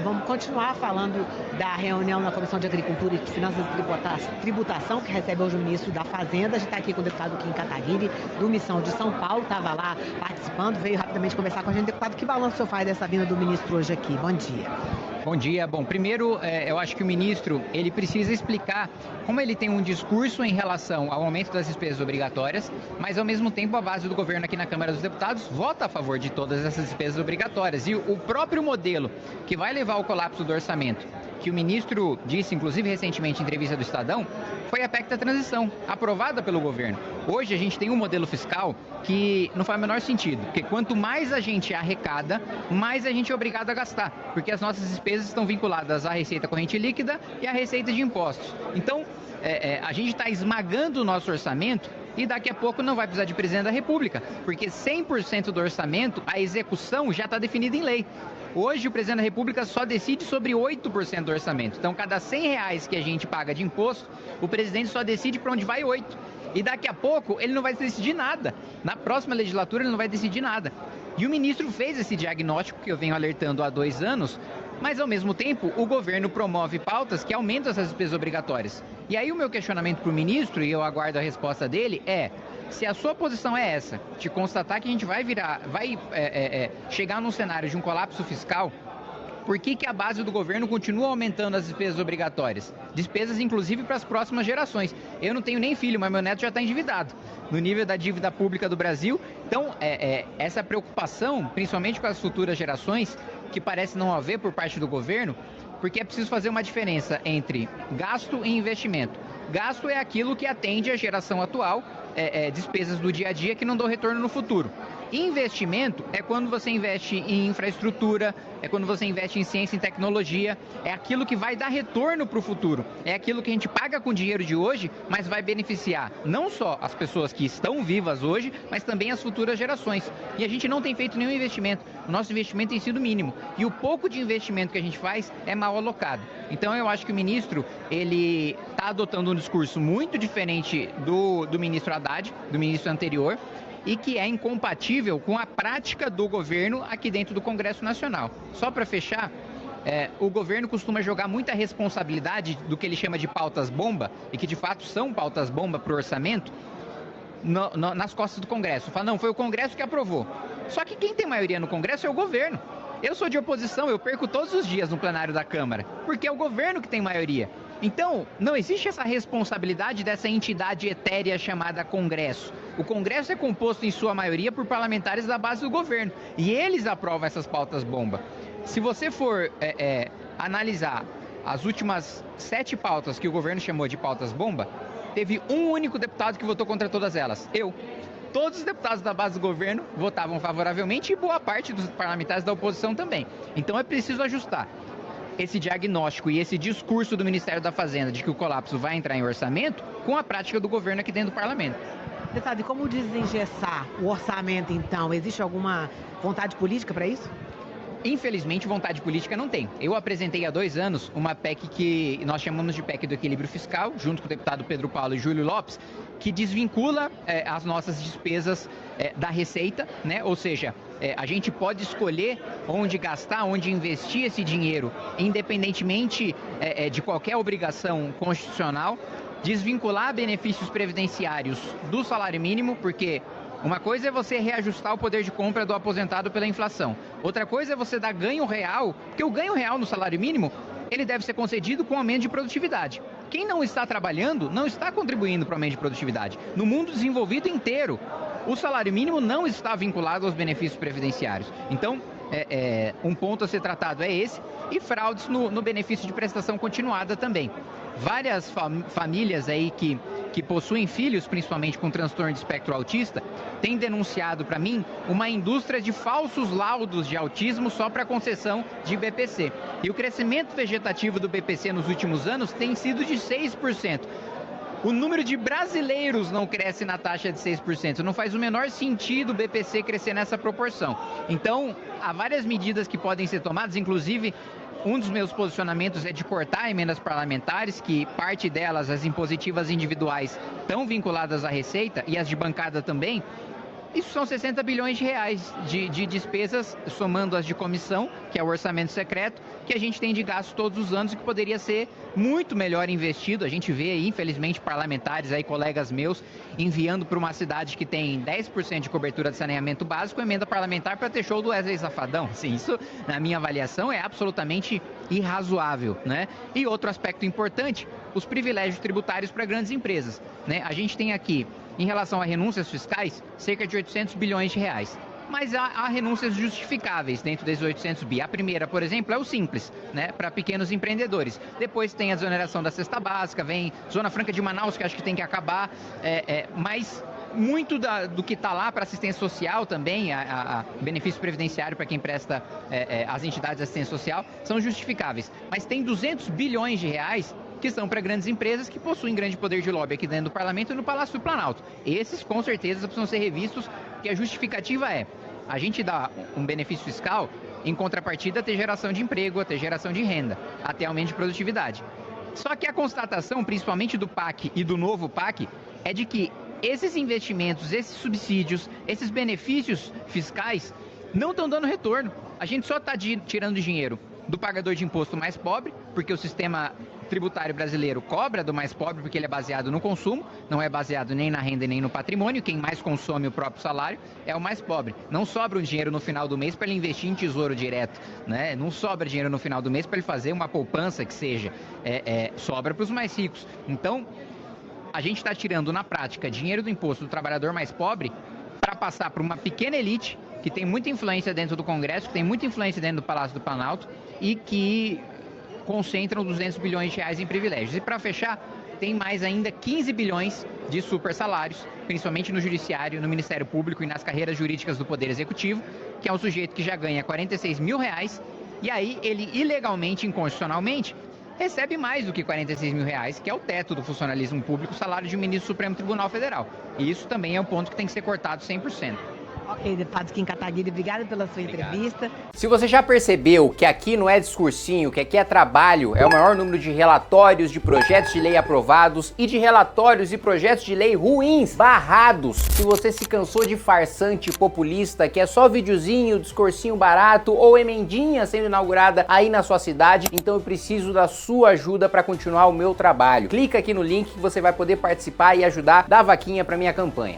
Vamos continuar falando da reunião na Comissão de Agricultura e de Finanças e Tributação, que recebe hoje o ministro da Fazenda. A gente está aqui com o deputado Kim Kataguiri, do Missão de São Paulo, estava lá participando, veio rapidamente conversar com a gente. Deputado, que balanço o senhor faz dessa vinda do ministro hoje aqui? Bom dia. Bom dia. Bom, primeiro, eu acho que o ministro, ele precisa explicar como ele tem um discurso em relação ao aumento das despesas obrigatórias, mas ao mesmo tempo a base do governo aqui na Câmara dos Deputados vota a favor de todas essas despesas obrigatórias. E o próprio modelo que vai levar ao colapso do orçamento, que o ministro disse, inclusive recentemente em entrevista do Estadão, foi a PEC da transição, aprovada pelo governo. Hoje a gente tem um modelo fiscal que não faz o menor sentido, porque quanto mais a gente arrecada, mais a gente é obrigado a gastar, porque as nossas despesas estão vinculadas à receita corrente líquida e à receita de impostos. Então, a gente está esmagando o nosso orçamento e daqui a pouco não vai precisar de presidente da República, porque 100% do orçamento, a execução já está definida em lei. Hoje o presidente da República só decide sobre 8% do orçamento. Então, cada R$ 100 que a gente paga de imposto, o presidente só decide para onde vai 8. E daqui a pouco ele não vai decidir nada. Na próxima legislatura ele não vai decidir nada. E o ministro fez esse diagnóstico que eu venho alertando há 2 anos, mas ao mesmo tempo o governo promove pautas que aumentam essas despesas obrigatórias. E aí o meu questionamento para o ministro, e eu aguardo a resposta dele, se a sua posição é essa, de constatar que a gente vai chegar num cenário de um colapso fiscal, por que a base do governo continua aumentando as despesas obrigatórias? Despesas, inclusive, para as próximas gerações. Eu não tenho nem filho, mas meu neto já está endividado, no nível da dívida pública do Brasil. Então, essa preocupação, principalmente com as futuras gerações, que parece não haver por parte do governo, porque é preciso fazer uma diferença entre gasto e investimento. Gasto é aquilo que atende à geração atual, despesas do dia a dia que não dão retorno no futuro. Investimento é quando você investe em infraestrutura, é quando você investe em ciência e tecnologia, é aquilo que vai dar retorno para o futuro. É aquilo que a gente paga com dinheiro de hoje, mas vai beneficiar não só as pessoas que estão vivas hoje, mas também as futuras gerações. E a gente não tem feito nenhum investimento. O nosso investimento tem sido mínimo. E o pouco de investimento que a gente faz é mal alocado. Então eu acho que o ministro, ele está adotando um discurso muito diferente do ministro Haddad, do ministro anterior, e que é incompatível com a prática do governo aqui dentro do Congresso Nacional. Só para fechar, o governo costuma jogar muita responsabilidade do que ele chama de pautas-bomba, e que de fato são pautas-bomba para o orçamento, nas costas do Congresso. Fala, não, foi o Congresso que aprovou. Só que quem tem maioria no Congresso é o governo. Eu sou de oposição, eu perco todos os dias no plenário da Câmara, porque é o governo que tem maioria. Então, não existe essa responsabilidade dessa entidade etérea chamada Congresso. O Congresso é composto, em sua maioria, por parlamentares da base do governo. E eles aprovam essas pautas-bomba. Se você for analisar as últimas 7 pautas que o governo chamou de pautas-bomba, teve um único deputado que votou contra todas elas. Eu. Todos os deputados da base do governo votavam favoravelmente e boa parte dos parlamentares da oposição também. Então é preciso ajustar esse diagnóstico e esse discurso do Ministério da Fazenda de que o colapso vai entrar em orçamento com a prática do governo aqui dentro do parlamento. Deputado, e como desengessar o orçamento, então? Existe alguma vontade política para isso? Infelizmente, vontade política não tem. Eu apresentei há 2 anos uma PEC que nós chamamos de PEC do equilíbrio fiscal, junto com o deputado Pedro Paulo e Júlio Lopes, que desvincula as nossas despesas da receita, né? Ou seja, a gente pode escolher onde gastar, onde investir esse dinheiro, independentemente de qualquer obrigação constitucional, desvincular benefícios previdenciários do salário mínimo, porque uma coisa é você reajustar o poder de compra do aposentado pela inflação. Outra coisa é você dar ganho real, porque o ganho real no salário mínimo, ele deve ser concedido com aumento de produtividade. Quem não está trabalhando não está contribuindo para o aumento de produtividade. No mundo desenvolvido inteiro, o salário mínimo não está vinculado aos benefícios previdenciários. Então, um ponto a ser tratado é esse, e fraudes no benefício de prestação continuada também. Várias famílias aí que possuem filhos, principalmente com transtorno de espectro autista, têm denunciado para mim uma indústria de falsos laudos de autismo só para concessão de BPC. E o crescimento vegetativo do BPC nos últimos anos tem sido de 6%. O número de brasileiros não cresce na taxa de 6%. Não faz o menor sentido o BPC crescer nessa proporção. Então, há várias medidas que podem ser tomadas, inclusive um dos meus posicionamentos é de cortar emendas parlamentares, que parte delas, as impositivas individuais, estão vinculadas à Receita, e as de bancada também, Isso são 60 bilhões de reais de despesas, somando as de comissão, que é o orçamento secreto, que a gente tem de gasto todos os anos e que poderia ser muito melhor investido. A gente vê aí, infelizmente, parlamentares aí, colegas meus, enviando para uma cidade que tem 10% de cobertura de saneamento básico, emenda parlamentar para ter show do Wesley Safadão. Sim, isso, na minha avaliação, é absolutamente irrazoável, né? E outro aspecto importante, os privilégios tributários para grandes empresas, né? A gente tem aqui, em relação a renúncias fiscais, cerca de 800 bilhões de reais. Mas há renúncias justificáveis dentro desses 800 bi. A primeira, por exemplo, é o Simples, né, para pequenos empreendedores. Depois tem a desoneração da cesta básica, vem Zona Franca de Manaus, que acho que tem que acabar, mas muito do que está lá para assistência social também, a benefício previdenciário para quem presta às entidades de assistência social, são justificáveis. Mas tem 200 bilhões de reais que são para grandes empresas que possuem grande poder de lobby aqui dentro do Parlamento e no Palácio do Planalto. Esses, com certeza, precisam ser revistos, porque a justificativa é a gente dá um benefício fiscal, em contrapartida, ter geração de emprego, ter geração de renda, até aumento de produtividade. Só que a constatação, principalmente do PAC e do novo PAC, é de que esses investimentos, esses subsídios, esses benefícios fiscais não estão dando retorno. A gente só está tirando dinheiro do pagador de imposto mais pobre, porque o sistema tributário brasileiro cobra do mais pobre porque ele é baseado no consumo, não é baseado nem na renda nem no patrimônio. Quem mais consome o próprio salário é o mais pobre. Não sobra um dinheiro no final do mês para ele investir em tesouro direto, né? Não sobra dinheiro no final do mês para ele fazer uma poupança que seja. Sobra para os mais ricos. Então, a gente está tirando na prática dinheiro do imposto do trabalhador mais pobre para passar para uma pequena elite que tem muita influência dentro do Congresso, que tem muita influência dentro do Palácio do Planalto e que concentram 200 bilhões de reais em privilégios. E para fechar, tem mais ainda 15 bilhões de super salários, principalmente no Judiciário, no Ministério Público e nas carreiras jurídicas do Poder Executivo, que é um sujeito que já ganha 46 mil reais e aí ele ilegalmente, inconstitucionalmente, recebe mais do que 46 mil reais, que é o teto do funcionalismo público, o salário de um ministro do Supremo Tribunal Federal. E isso também é um ponto que tem que ser cortado 100%. Ok, deputado Kim Kataguiri, obrigada pela sua entrevista. Se você já percebeu que aqui não é discursinho, que aqui é trabalho, é o maior número de relatórios de projetos de lei aprovados e de relatórios e projetos de lei ruins, barrados. Se você se cansou de farsante populista, que é só videozinho, discursinho barato ou emendinha sendo inaugurada aí na sua cidade, então eu preciso da sua ajuda para continuar o meu trabalho. Clica aqui no link que você vai poder participar e ajudar da vaquinha para minha campanha.